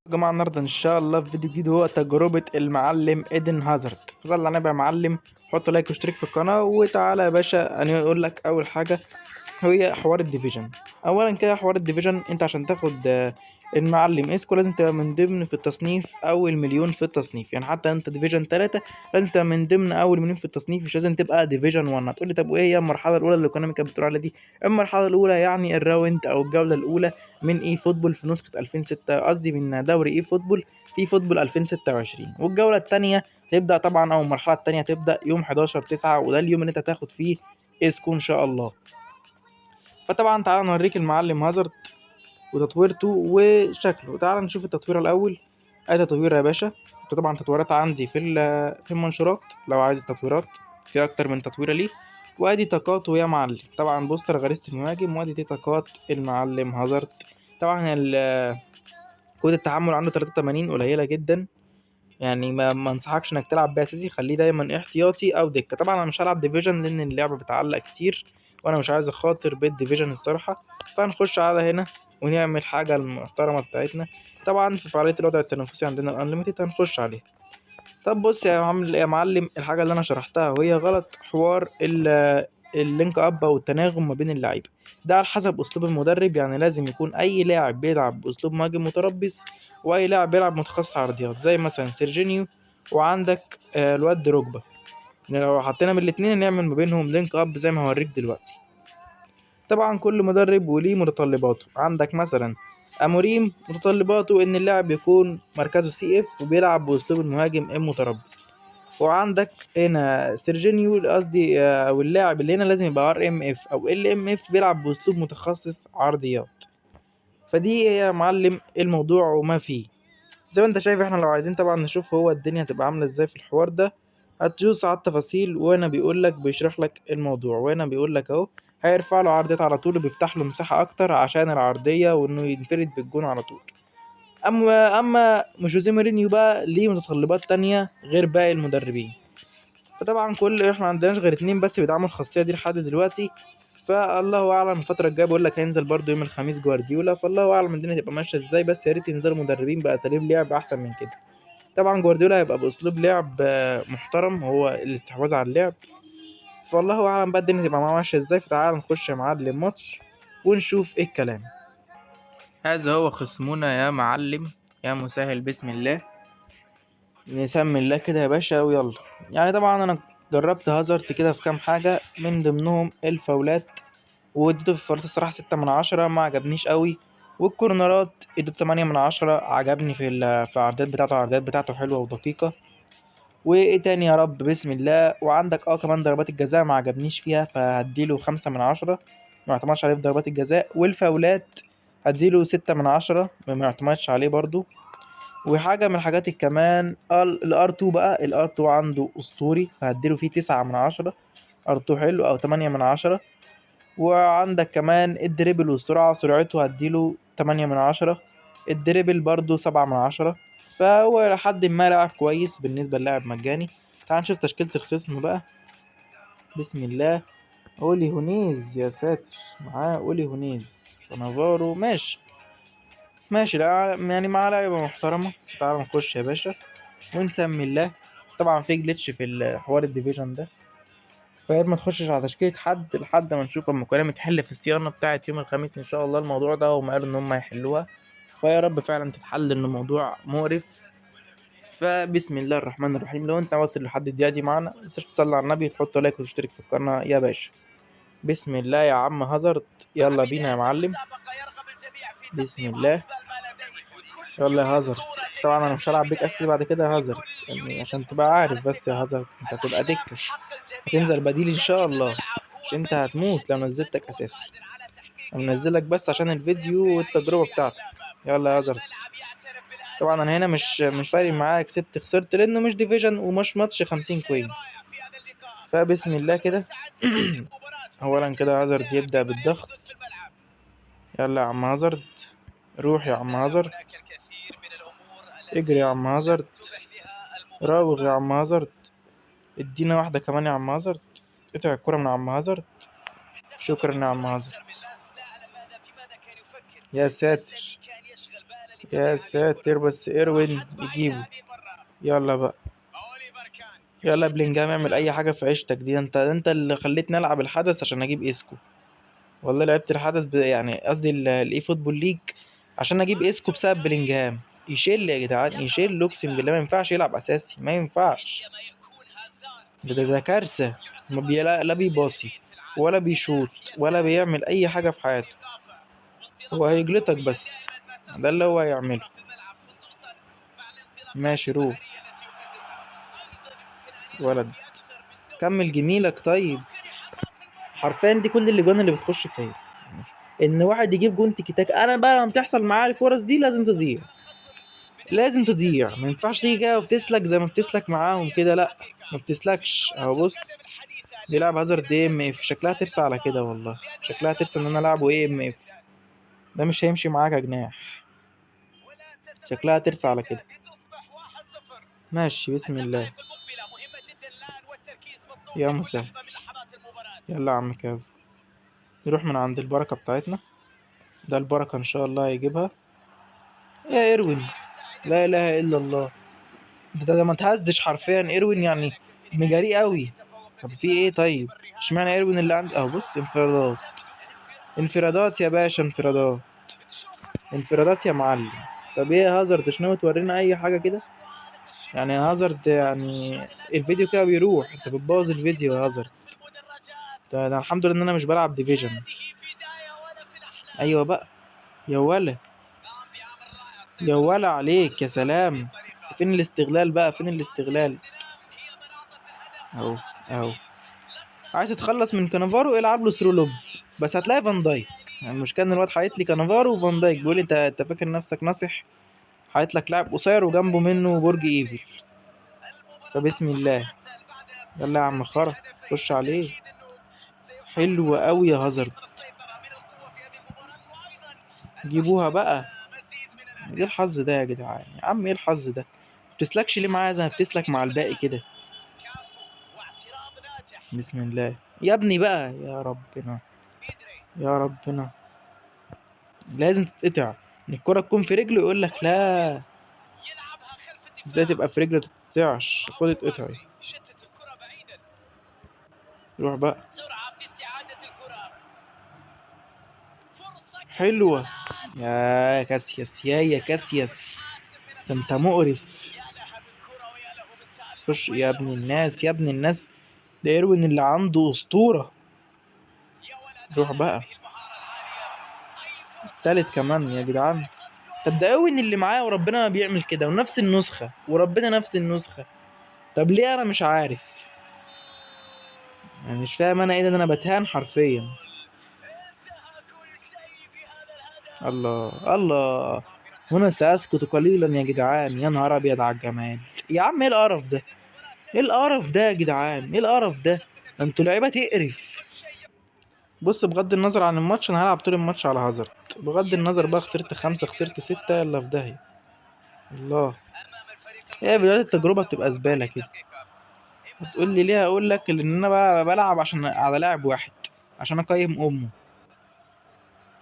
يا جماعة النهاردة إن شاء الله في فيديو جديد هو تجربة المعلم إيدن هازارد. فصل على النبي يا معلم، حط لايك واشترك في القناة وتعالى يا باشا. أنا أقول لك أول حاجة هي حوار الديفيجن. أولا كده حوار الديفيجن، أنت عشان تاخد المعلم اسكو لازم تبقى من ضمن في التصنيف أول مليون في التصنيف. يعني حتى أنت ديفيجن 3 لازم تبقى من ضمن أول مليون في التصنيف، مش لازم تبقى ديفيجن 1. هتقولي طب وإيه هي المرحلة الأولى اللي كنا كانت بتقول عليها دي؟ المرحلة الأولى يعني الراوند أو الجولة الأولى من اي فوتبول في نسخة 2006، قصدي من دوري اي فوتبول في فوتبول 2026. والجولة التانية تبدأ طبعا، أو المرحلة التانية تبدأ يوم 11/9، وده اليوم اللي أنت تاخد فيه اسكو إن شاء الله. فطبعا تعالى نوريك المعلم هازارد وتطويرته وشكله. تعالى نشوف التطوير الأول. أي تطوير يا باشا؟ طبعا تطويرات عندي في المنشورات. لو عايز التطويرات في أكتر من تطويرة ليه. وادي طاقاته يا معلم، طبعا بوستر غريزة المهاجم، وادي دي طاقات المعلم هازارد. طبعا كود التحمل عنده 83 قليلة جدا، يعني ما انصحكش انك تلعب بيه اساسي، خليه دايما احتياطي او دكة. طبعا انا مش هلعب ديفيجن لان اللعبة بتعلق كتير وانا مش عايز اخاطر بالديفيجن الصراحة. فهنخش على هنا ونعمل حاجة المحترمة بتاعتنا. طبعا في فعالية الوضع التنافسي عندنا الانليميتد هنخش عليها. طب بص يا معلم، الحاجة اللي انا شرحتها وهي غلط، حوار اللينك اب او التناغم ما بين اللعيبه، ده على حسب اسلوب المدرب. يعني لازم يكون اي لاعب بيلعب باسلوب مهاجم متربص، واي لاعب بيلعب متخصص عرضيات زي مثلا سيرجينيو، وعندك الواد دروجبا. يعني لو حطينا من الاتنين نعمل ما بينهم لينك اب زي ما هوريك دلوقتي. طبعا كل مدرب وليه متطلباته. عندك مثلا اموريم متطلباته ان اللاعب يكون مركزه سي اف وبيلعب باسلوب المهاجم المتربص. وعندك هنا سيرجينيو، قصدي او اللاعب اللي هنا لازم يبقى ار ام اف او ال ام اف، بيلعب باسلوب متخصص عرضيات. فدي هي يا معلم الموضوع وما فيه. زي ما انت شايف، احنا لو عايزين طبعا نشوف هو الدنيا هتبقى عامله ازاي في الحوار ده، هتدوس على التفاصيل وهنا بيقول لك بيشرح لك الموضوع. وهنا بيقول لك اهو هيرفع له عرضيات على طول وبيفتح له مساحه اكتر عشان العرضيه وانه ينفرد بالجون على طول. اما جوزيه مورينيو بقى ليه متطلبات تانية غير باقي المدربين. فطبعا احنا عندناش غير اتنين بس بيدعموا الخاصيه دي لحد دلوقتي. فالله اعلم الفتره الجايه، بقول لك هينزل برضو يوم الخميس جوارديولا، فالله اعلم الدنيا تبقى ماشيه ازاي. بس يا ريت ينزلوا مدربين باساليب لعب احسن من كده. طبعا جوارديولا هيبقى باسلوب لعب محترم، هو الاستحواذ على اللعب. فالله اعلم بقى الدنيا تبقى معاه ماشيه ازاي. فتعال نخش يا معلم ماتش ونشوف ايه الكلام. هذا هو خصمنا يا معلم، يا مسهل بسم الله. نسمي الله كده يا باشا ويلا. يعني طبعا انا جربت هازارد كده في كام حاجه، من ضمنهم الفاولات، واديته في الفاولات الصراحه 6/10، ما عجبنيش قوي. والكورنرات اديته 8/10، عجبني في العرضيات بتاعته. العرضيات بتاعته حلوه ودقيقه. وايه تاني يا رب بسم الله. وعندك كمان ضربات الجزاء ما عجبنيش فيها، فهديله 5/10، ما اعتمدش عليه في ضربات الجزاء. والفاولات هديله 6/10، ما اعتمدش عليه برضو. وحاجة من الحاجات كمان الار 2 بقى، الار 2 عنده اسطوري، فهديله فيه 9/10. ار 2 حلو، او 8/10. وعندك كمان الدريبل والسرعة، سرعته هديله 8/10. الدريبل برضو 7/10. فهو لحد ما لاعب كويس بالنسبة للاعب مجاني. تعال نشوف تشكيلة الخصم بقى بسم الله. اولي هونيز، يا ساتر، معاه اولي هونيز ونافارو. ماشي ماشي، لا يعني معاه لعيبة محترمة. تعال نخش يا باشا ونسمي الله. طبعا في جليتش في الحوار الديفيجن ده، فيا ما تخشش على تشكيلة حد لحد ما نشوف اما كلام تحل في الصيانة بتاعة يوم الخميس ان شاء الله. الموضوع ده هم قالوا ان هم هيحلوها، فيا رب فعلا تتحل، انه موضوع مقرف. فبسم الله الرحمن الرحيم. لو انت واصل لحد الدقيقة دي معانا متنساش تصلي على النبي، تحط لايك وتشترك في القناة يا باشا. بسم الله يا عم هازارد، يلا بينا يا معلم. بسم الله، يلا يا هازارد. طبعا انا مش هلعب بيك اساسي بعد كده يا هازارد، يعني عشان تبقى عارف بس يا هازارد، انت هتبقى دكة، هتنزل بديل ان شاء الله. مش انت هتموت لو نزلتك اساسي، انا منزلك بس عشان الفيديو والتجربة بتاعتك. يلا يا هازارد. طبعا انا هنا مش فارق معايا كسبت خسرت، لانه مش ديفيجن ومش ماتش 50 كوين. فبسم الله كده. اولا كده هازارد يبدأ بالضغط. يلا يا عم هازارد، روح يا عم هازارد، اجري يا عم هازارد، راوغ يا عم هازارد، ادينا واحدة كمان يا عم هازارد، قطع الكرة من عم هازارد. شكرا يا عم هازارد. يا ساتر يا ساتر، بس ايروين يجيبه. يلا بقى، يلا بلينجهام اعمل اي حاجه في عيشتك دي. انت اللي خليتني العب الحدث عشان اجيب اسكو. والله لعبت الحدث يعني قصدي الاي فوتبول ليج عشان اجيب اسكو بسبب بلينجهام. يشيل يا جدعان، يشيل، اقسم بالله ما ينفعش يلعب اساسي، ما ينفعش. ده كارثه. ما لا بيباصي ولا بيشوط ولا بيعمل اي حاجه في حياته. هو هيجلطك بس، ده اللي هو هيعمله. ماشي روح ولد، كمل جميلك. طيب حرفيا دي كل الاجوان اللي بتخش فيا، ان واحد يجيب جون تيكي تاك. انا بقى لما تحصل معايا الفرص دي لازم تضيع، لازم تضيع. ما ينفعش تيجي كده وبتسلك زي ما بتسلك معاهم كده، لا ما بتسلكش. اهو بص بيلعب هازارد اي ام اف، شكلها ترسى على كده، والله شكلها ترسى ان انا العبه اي ام اف. ده مش هيمشي معاك يا جناح، شكلها ترسى على كده. ماشي بسم الله. يا مسهل. يلا يا عم كاف، نروح من عند البركة بتاعتنا. ده البركة ان شاء الله هيجيبها. يا ايروين، لا اله الا الله. ده ما تهزش حرفيا ايروين يعني، مجاري قوي. طب في ايه؟ طيب اشمعنى ايروين اللي عندي؟ اهو بص انفرادات، انفرادات يا باشا، انفرادات، انفرادات يا معلم. طب ايه هازارد؟ مش ناوي تورينا اي حاجه كده يعني يا هازارد؟ يعني الفيديو كده بيروح، انت بتبوظ الفيديو يا هازارد. ده الحمد لله ان انا مش بلعب ديفيجن. ايوه بقى يا ولا، يا ولا عليك، يا سلام. بس فين الاستغلال بقى؟ فين الاستغلال؟ اهو اهو. عايز تتخلص من كانافارو العب له ثرو لوب، بس هتلاقي فان دايك. يعني المشكله ان الواد حاطط لي كانافارو وفان دايك، بيقول لي انت فاكر نفسك ناصح؟ حاطط لك لاعب قصير وجنبه منه برج ايفل. فبسم الله. يلا يا عم خرا، خش عليه. حلو قوي يا هازارد، جيبوها بقى. ايه الحظ ده يا جدعان؟ يا عم ايه الحظ ده؟ بتسلكش ليه معايا زي ما بتسلك مع الباقي كده؟ بسم الله يا ابني بقى، يا ربنا يا ربنا. لازم تتقطع، ان الكرة تكون في رجله يقول لك لا. ازاي تبقى في رجله تتقطعش؟ خد اتقطعي. روح بقى. حلوة يا كاسياس، يا كاسياس، ده انت مقرف. خش يا ابن الناس، يا ابن الناس. ده ايروين اللي عنده اسطورة. روح بقى. التالت كمان يا جدعان. طب ده ايروين اللي معايا وربنا ما بيعمل كده، ونفس النسخة، وربنا نفس النسخة. طب ليه؟ انا مش عارف يعني، مش فاهم انا ايه ده. انا بتهان حرفيا. الله الله. هنا سأسكت قليلا يا جدعان. يا نهار ابيض على الجمال. يا عم ايه القرف ده؟ ايه القرف ده يا جدعان؟ ايه القرف ده؟ ده انتوا لعيبه تقرف. بص بغض النظر عن الماتش، انا هلعب طول الماتش على هازارد. بغض النظر بقى خسرت 5 خسرت 6، يلا في داهيه. الله. ايه بداية التجربه بتبقى زباله كده. هتقول لي ليه؟ اقول لك ان انا بقى بلعب عشان على لاعب واحد، عشان اقيم امه.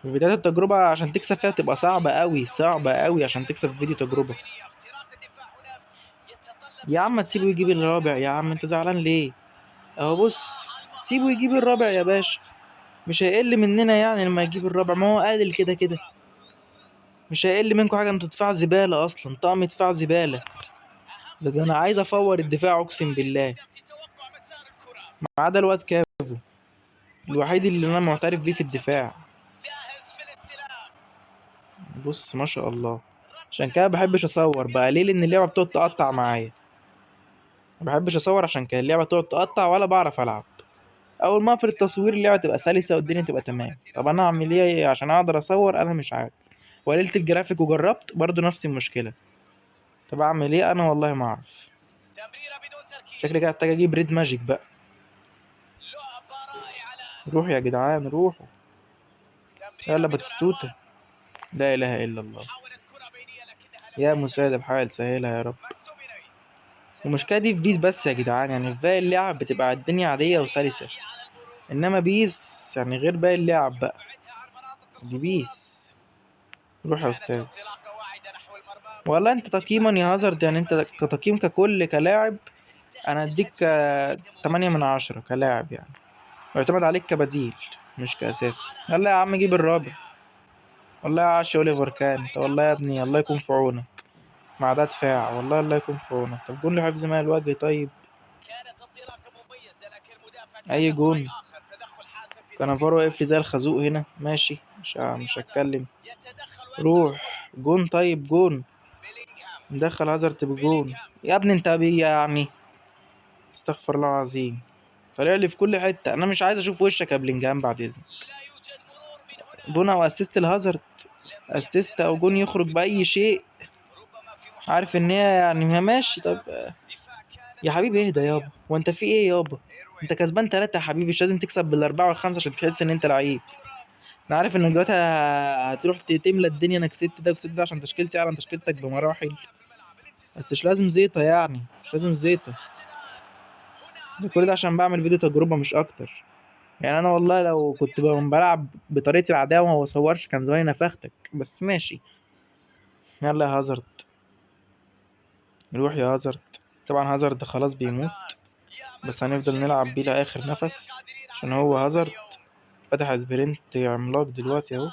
في بداية التجربة عشان تكسب فيها بتبقى صعبة قوي، صعبة قوي عشان تكسب في فيديو تجربة. يا عم تسيبه يجيب الرابع، يا عم انت زعلان ليه؟ اهو بص، سيبه يجيب الرابع يا باشا، مش هيقل مننا يعني لما يجيب الرابع. ما هو قادل كده كده، مش هيقل منكم حاجة. انتوا دفاع زبالة اصلا، طقم دفاع زبالة. ده انا عايز افور الدفاع اقسم بالله. ما عدا الواد كافو، الوحيد اللي انا معترف بيه في الدفاع. بص ما شاء الله. عشان كده بحبش اصور بقى، ليه؟ لان اللعبة بتقعد تقطع معايا. ما بحبش اصور عشان كده اللعبة تقعد تقطع ولا بعرف العب. اول ما اقفل التصوير اللعبة تبقى سلسة والدنيا تبقى تمام. طب انا اعمل ايه عشان اقدر اصور؟ انا مش عارف. وقللت الجرافيك وجربت برضو نفس المشكلة. طب اعمل ايه انا؟ والله ما اعرف. شكلي كده محتاج اجيب ريد ماجيك بقى. روح يا جدعان روحوا. يلا باتستوتا. لا اله الا الله. يا مساعد الحال سهلها يا رب. المشكلة دي في بيس بس يا جدعان، يعني في باقي اللعب بتبقى الدنيا عادية وسلسة، انما بيس يعني غير باقي اللعب بقى. دي بيس. روح يا استاذ. والله انت تقييما يا هازارد، يعني انت كتقييم ككل كلاعب انا اديك 8 من 10 كلاعب يعني، ويعتمد عليك كبديل مش كأساسي. يلا يا عم جيب الرابع. والله يا عاش اوليفر كان انت، والله يا ابني الله يكون في عونك مع ده دفاع، والله الله يكون في عونك. طب جون له حفظ ماء الوجه طيب. اي جون. كانافارو واقف لي زي الخازوق هنا، ماشي مش هتكلم. روح جون طيب جون. ندخل هازارد بجون يا ابني انت بي يعني. استغفر الله العظيم، طالع لي في كل حته. انا مش عايز اشوف وشك يا بلينجهام بعد اذنك. جون او اسيست لهازارد، اسيست او جون يخرج باي شيء. عارف ان هي يعني ما ماشي. طب يا حبيبي اهدى يابا، وانت في ايه يابا؟ انت كسبان 3 يا حبيبي، مش لازم تكسب بالاربعه والخمسه عشان تحس ان انت لعيب. انا عارف ان دلوقتي هتروح تملى الدنيا، انا كسبت ده وكسبت ده عشان تشكيلتي اعلى من تشكيلتك بمراحل، بس مش لازم زيطه يعني، مش لازم زيطه. ده كل ده عشان بعمل فيديو تجربه مش اكتر. يعني انا والله لو كنت بلعب بطريقتي العاديه وما بصورش كان زماني نفختك، بس ماشي. يلا يا هازارد، روح يا هازارد. طبعا هازارد خلاص بيموت، بس هنفضل نلعب بيه لاخر نفس عشان هو هازارد. فتح سبرنت عملاق دلوقتي اهو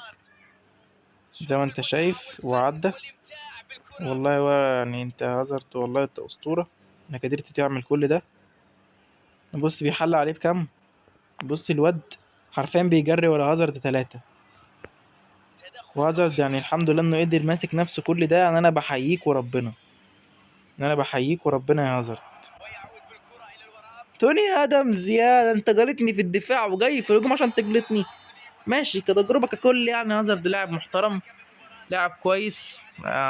زي ما انت شايف وعدى. والله هو يعني انت هازارد، والله انت اسطوره انك قدرت تعمل كل ده. بص بيحل عليه بكام، بص الواد حرفيا بيجري ورا هازارد 3. وهازارد يعني الحمد لله انه قدر ماسك نفسه كل ده. يعني انا بحييك وربنا، انا بحييك وربنا يا هازارد. توني ادمز يا انت جلطني في الدفاع وجاي في الهجوم عشان تجلطني. ماشي كتجربه ككل يعني هازارد لاعب محترم، لاعب كويس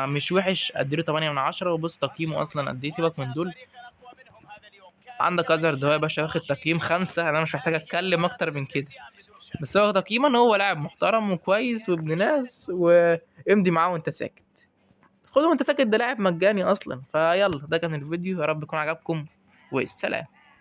مش وحش، اديله 8 من 10. وبص تقييمه اصلا قد ايه، سيبك من دول. عندك هازارد هو يا باشا واخد تقييم 5، انا مش محتاج اتكلم اكتر من كده. بس هو تقييما هو لاعب محترم وكويس وابن ناس، وامضي معاه وانت ساكت. خده وانت ساكت، ده لاعب مجاني اصلا. فيلا ده كان الفيديو، يا رب يكون عجبكم والسلام.